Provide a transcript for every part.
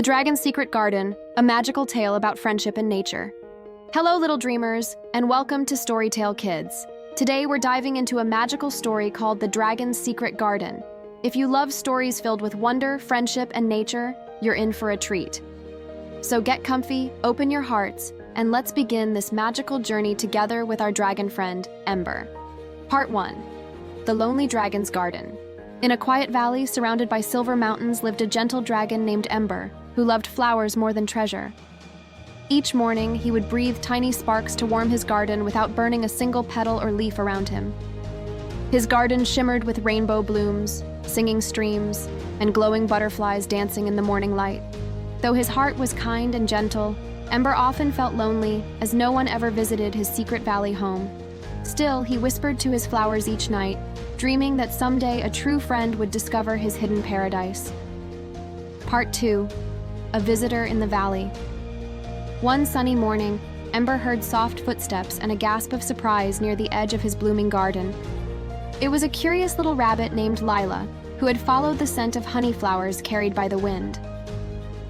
The Dragon's Secret Garden, a magical tale about friendship and nature. Hello, little dreamers, and welcome to STORYTAIL Kids. Today, we're diving into a magical story called The Dragon's Secret Garden. If you love stories filled with wonder, friendship, and nature, you're in for a treat. So get comfy, open your hearts, and let's begin this magical journey together with our dragon friend, Ember. Part 1. The Lonely Dragon's Garden. In a quiet valley surrounded by silver mountains lived a gentle dragon named Ember, who loved flowers more than treasure. Each morning, he would breathe tiny sparks to warm his garden without burning a single petal or leaf around him. His garden shimmered with rainbow blooms, singing streams, and glowing butterflies dancing in the morning light. Though his heart was kind and gentle, Ember often felt lonely as no one ever visited his secret valley home. Still, he whispered to his flowers each night, dreaming that someday a true friend would discover his hidden paradise. Part 2. A Visitor in the Valley. One sunny morning, Ember heard soft footsteps and a gasp of surprise near the edge of his blooming garden. It was a curious little rabbit named Lila, who had followed the scent of honey flowers carried by the wind.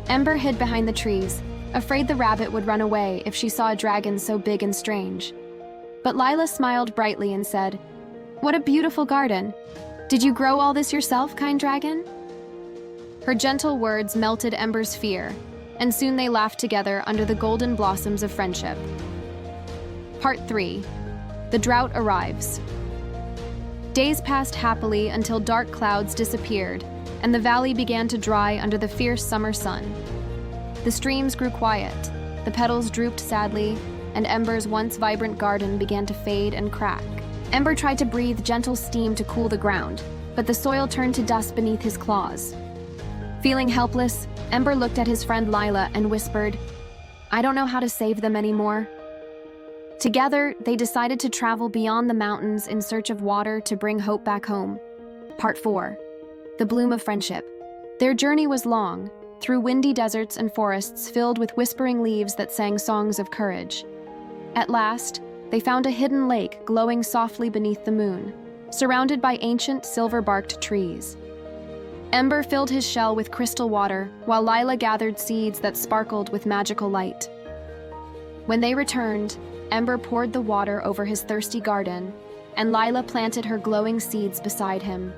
Ember hid behind the trees, afraid the rabbit would run away if she saw a dragon so big and strange. But Lila smiled brightly and said, "What a beautiful garden! Did you grow all this yourself, kind dragon?" Her gentle words melted Ember's fear, and soon they laughed together under the golden blossoms of friendship. Part 3. The Drought Arrives. Days passed happily until dark clouds disappeared, and the valley began to dry under the fierce summer sun. The streams grew quiet, the petals drooped sadly, and Ember's once vibrant garden began to fade and crack. Ember tried to breathe gentle steam to cool the ground, but the soil turned to dust beneath his claws. Feeling helpless, Ember looked at his friend Lila and whispered, "I don't know how to save them anymore." Together, they decided to travel beyond the mountains in search of water to bring hope back home. Part 4. The Bloom of Friendship. Their journey was long, through windy deserts and forests filled with whispering leaves that sang songs of courage. At last, they found a hidden lake glowing softly beneath the moon, surrounded by ancient silver-barked trees. Ember filled his shell with crystal water, while Lila gathered seeds that sparkled with magical light. When they returned, Ember poured the water over his thirsty garden, and Lila planted her glowing seeds beside him.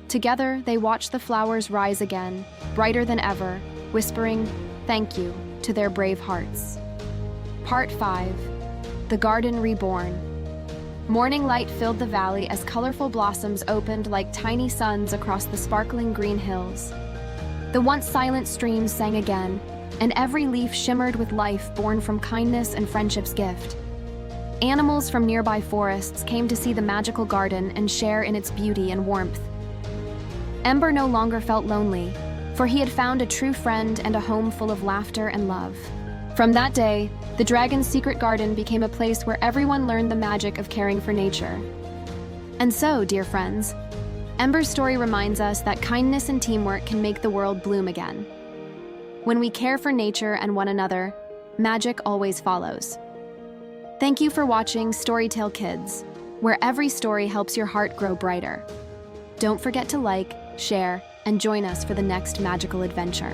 Together, they watched the flowers rise again, brighter than ever, whispering, "Thank you," to their brave hearts. Part 5. The Garden Reborn. Morning light filled the valley as colorful blossoms opened like tiny suns across the sparkling green hills. The once silent streams sang again, and every leaf shimmered with life born from kindness and friendship's gift. Animals from nearby forests came to see the magical garden and share in its beauty and warmth. Ember no longer felt lonely, for he had found a true friend and a home full of laughter and love. From that day, the Dragon's Secret Garden became a place where everyone learned the magic of caring for nature. And so, dear friends, Ember's story reminds us that kindness and teamwork can make the world bloom again. When we care for nature and one another, magic always follows. Thank you for watching STORYTAIL Kids, where every story helps your heart grow brighter. Don't forget to like, share, and join us for the next magical adventure.